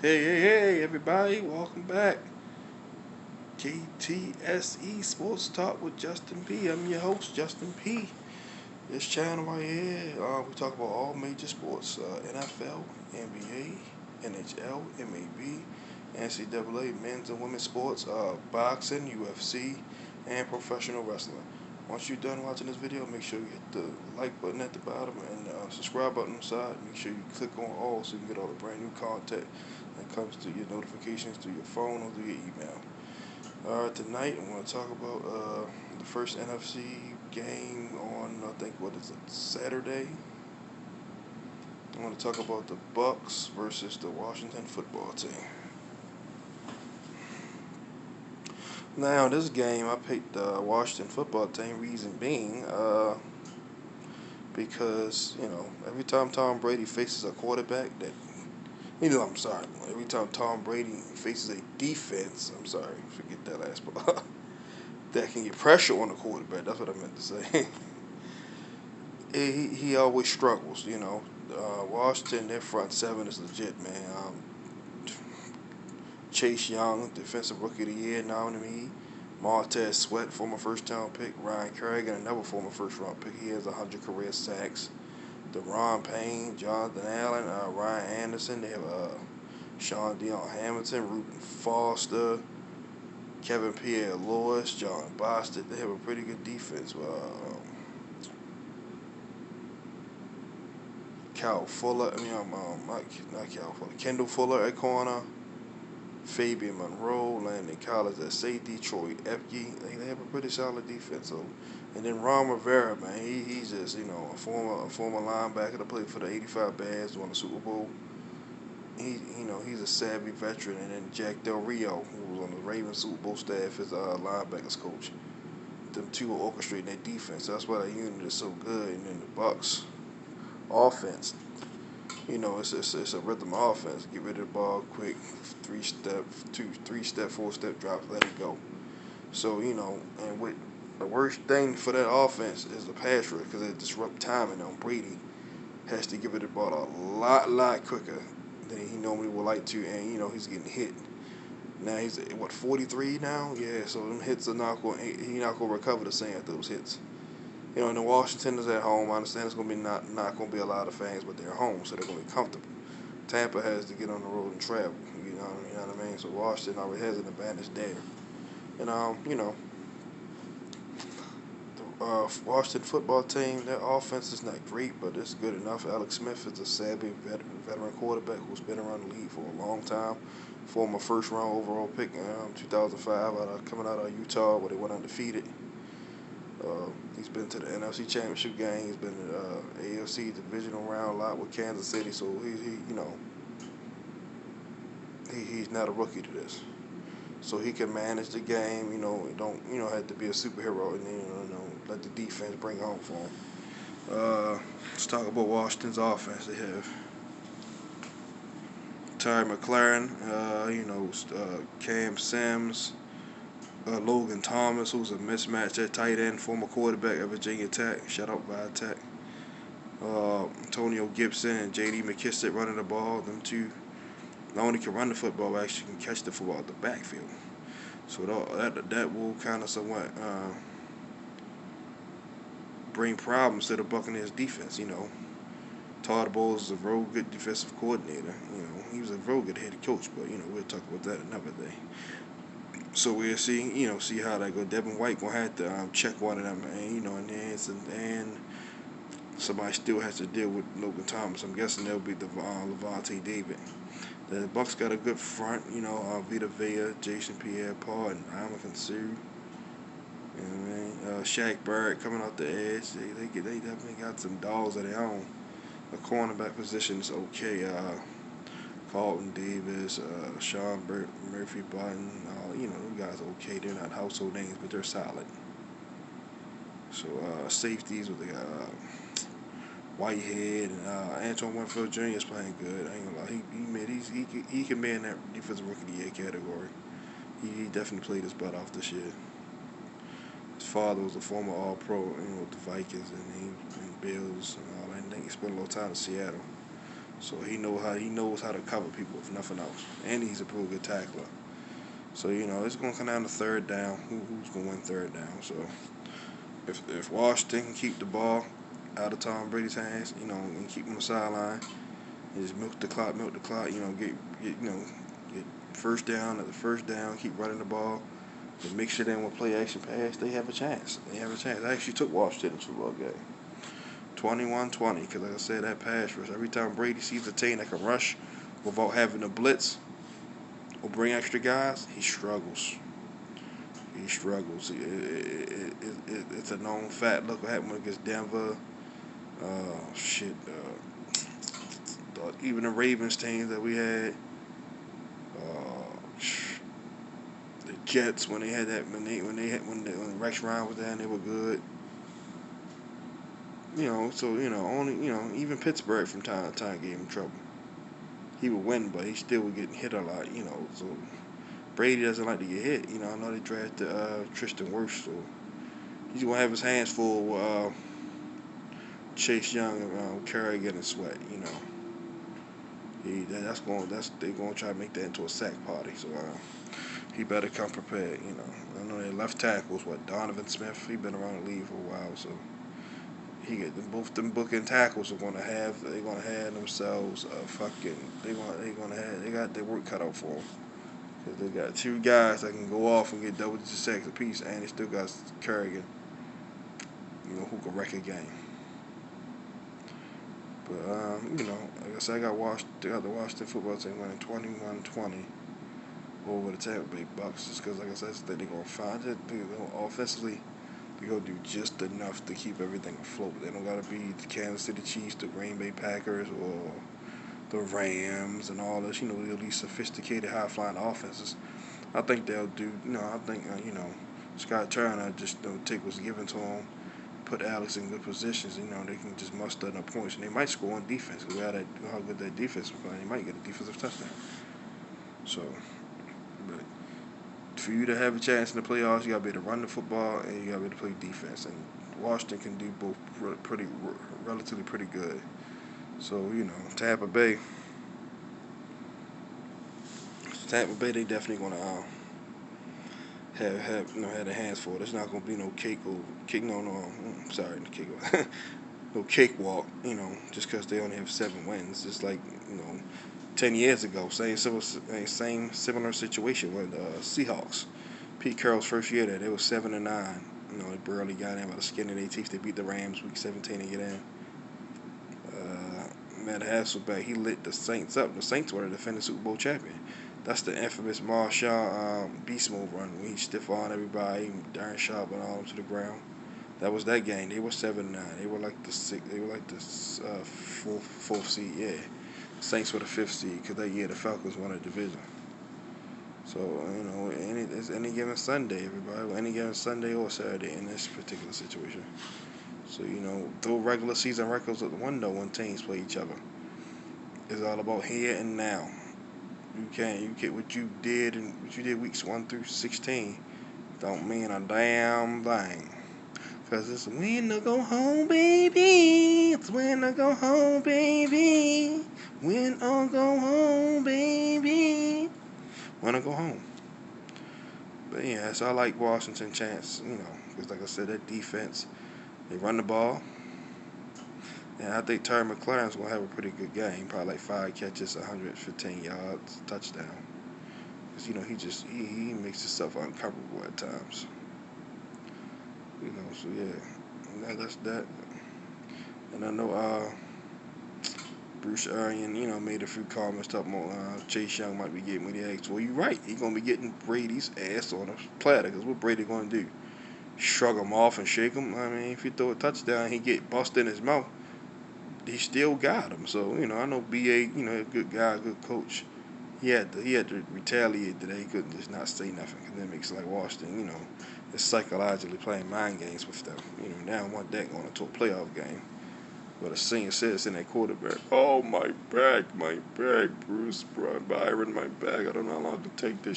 Hey, everybody, welcome back. KTSE Sports Talk with Justin P. I'm your host, Justin P. This channel right here, we talk about all major sports NFL, NBA, NHL, MAB, NCAA, men's and women's sports, boxing, UFC, and professional wrestling. Once you're done watching this video, make sure you hit the like button at the bottom and subscribe button on the side. Make sure you click on all so you can get all the brand new content that comes to your notifications through your phone or through your email. Tonight I'm going to talk about the first NFC game on, I think, what is it, Saturday? I want to talk about the Bucks versus the Washington football team. Now, this game, I picked the Washington football team, reason being, because, every time Tom Brady faces a quarterback that, I'm sorry, every time Tom Brady faces a defense, I'm sorry, forget that last part, that can get pressure on the quarterback, that's what I meant to say. he always struggles. Washington, their front seven is legit, man. Chase Young, defensive rookie of the year nominee. Montez Sweat, former first-round pick. Ryan Kerrigan, another former first-round pick. He has 100 career sacks. Deron Payne, Jonathan Allen, Ryan Anderson. They have Sean Dion Hamilton, Reuben Foster, Kevin Pierre-Louis, John Bostic. They have a pretty good defense. Cal Fuller, not Cal Fuller, Kendall Fuller at corner, Fabian Monroe, Landon Collins at safety, Troy Epke. They have a pretty solid defense. So, and then Ron Rivera, man, he's just a former linebacker that played for the '85 Bears, won the Super Bowl. He's a savvy veteran. And then Jack Del Rio, who was on the Ravens Super Bowl staff as linebackers coach. Them two are orchestrating their defense. That's why that unit is so good. And then the Bucks offense. It's a rhythm offense. Get rid of the ball quick, 3-step, 3-step, 4-step drops, let it go. So, and with the worst thing for that offense is the pass rush because it disrupts timing on Brady. Has to give it the ball a lot quicker than he normally would like to, and he's getting hit. Now he's 43 now, yeah. So them hits are not going. He not going to recover the same after those hits. And the Washington is at home. I understand it's going to be not going to be a lot of fans, but they're home, so they're going to be comfortable. Tampa has to get on the road and travel. You know what I mean? So Washington already has an advantage there. And the Washington football team, their offense is not great, but it's good enough. Alex Smith is a savvy veteran quarterback who's been around the league for a long time. Former first-round overall pick in 2005, coming out of Utah, where they went undefeated. He's been to the NFC Championship game. He's been to AFC divisional round a lot with Kansas City. So he's not a rookie to this. So he can manage the game. Don't have to be a superhero and let the defense bring home for him. Let's talk about Washington's offense. They have Terry McLaurin, Cam Sims. Logan Thomas, who's a mismatch at tight end, former quarterback at Virginia Tech. Shout out Tech. Antonio Gibson and J.D. McKissick running the ball. Them two not only can run the football, but actually can catch the football at the backfield. So that will kind of somewhat bring problems to the Buccaneers defense. Todd Bowles is a real good defensive coordinator. He was a real good head coach, but we'll talk about that another day. So we'll see how that go. Devin White gonna have to check one of them, and somebody still has to deal with Logan Thomas. I'm guessing that'll be the Levante David. The Bucks got a good front, Vita Vea, Jason Pierre-Paul, and Amakan Sue. Shaq Barrett coming off the edge. They definitely got some dogs of their own. The cornerback position is okay. Carlton Davis, Sean Murphy Button, those guys are okay. They're not household names, but they're solid. So safeties with the Whitehead and Antoine Winfield Jr. is playing good. I ain't gonna lie, he can be in that defensive rookie of the year category. He definitely played his butt off this year. His father was a former All-Pro, with the Vikings and Bills and all that. And he spent a little time in Seattle. So he knows how to cover people if nothing else, and he's a pretty good tackler. So it's gonna come down to third down. Who's gonna win third down? So if Washington can keep the ball out of Tom Brady's hands, and keep him on the sideline, and just milk the clock, get first down at the first down, keep running the ball, and mix it in with play action pass, they have a chance. I actually took Washington in the Super Bowl game. 21-20, because like I said, that pass rush, every time Brady sees a team that can rush without having to blitz or bring extra guys, he struggles. He struggles. It's a known fact. Look what happened against Denver. Shit. Even the Ravens teams that we had. The Jets when they had that when Rex Ryan was there, and they were good. Only even Pittsburgh from time to time gave him trouble. He would win, but he still would get hit a lot. So Brady doesn't like to get hit. I know they drafted Tristan Wirfs, so he's gonna have his hands full with Chase Young and Kerrigan and Sweat. They're gonna try to make that into a sack party. So he better come prepared. I know their left tackles, Donovan Smith. He been around the league for a while, so both them booking tackles they're gonna have themselves a fucking they got their work cut out for them. Cause they got two guys that can go off and get double-digit sacks apiece, and they still got Kerrigan, who can wreck a game. But like I said, I got the Washington football team winning 21-20 over the Tampa Bay Bucks, just because, like I said, they're gonna find it. Offensively, they're gonna do just enough to keep everything afloat. They don't gotta be the Kansas City Chiefs, the Green Bay Packers, or the Rams and all this, these sophisticated, high-flying offenses. I think they'll do, I think, Scott Turner just take what's given to him, put Alex in good positions, they can just muster enough points, and they might score on defense, because how good that defense is playing. They might get a defensive touchdown. So, but for you to have a chance in the playoffs, you got to be able to run the football, and you got to be able to play defense, and Washington can do both relatively pretty good. So, Tampa Bay, they definitely gonna have their hands full. There's not gonna be no no cakewalk. Just because they only have 7 wins. Just like 10 years ago, same similar situation with Seahawks. Pete Carroll's first year there, they were 7-9. They barely got in by the skin of their teeth. They beat the Rams week 17 to get in. Matt Hasselbeck, he lit the Saints up. The Saints were the defending Super Bowl champion. That's the infamous Marshawn beast move run when he stiff on everybody, Darren Sharp and all them to the ground. That was that game. They were 7-9. They were like the fourth seed. Yeah, Saints were the 5th seed because that year the Falcons won a division. So it's any given Sunday, everybody. Any given Sunday or Saturday in this particular situation. So, throw regular season records at the window when teams play each other. It's all about here and now. You get what you did weeks 1 through 16. Don't mean a damn thing. Because it's when I go home, baby. It's when I go home, baby. When I go home, baby. When I go home. But yeah, so I like Washington chance, because like I said, that defense, they run the ball. And I think Terry McLaurin's going to have a pretty good game. Probably like 5 catches, 115 yards, touchdown. Because, he makes himself uncoverable at times. So yeah. That's that. And I know Bruce Arian, made a few comments talking about Chase Young might be getting what he asked. Well, you're right. He's going to be getting Brady's ass on a platter. Because what Brady going to do? Shrug him off and shake him? I mean, if you throw a touchdown, he get busted in his mouth. He still got him. So, I know B.A., a good guy, a good coach. He had to retaliate today. He couldn't just not say nothing. Because that makes it like Washington, is psychologically playing mind games with them. Now want that going into a playoff game. But a senior citizen at quarterback, oh, my back, Bruce, Byron, my back. I don't know how long to take this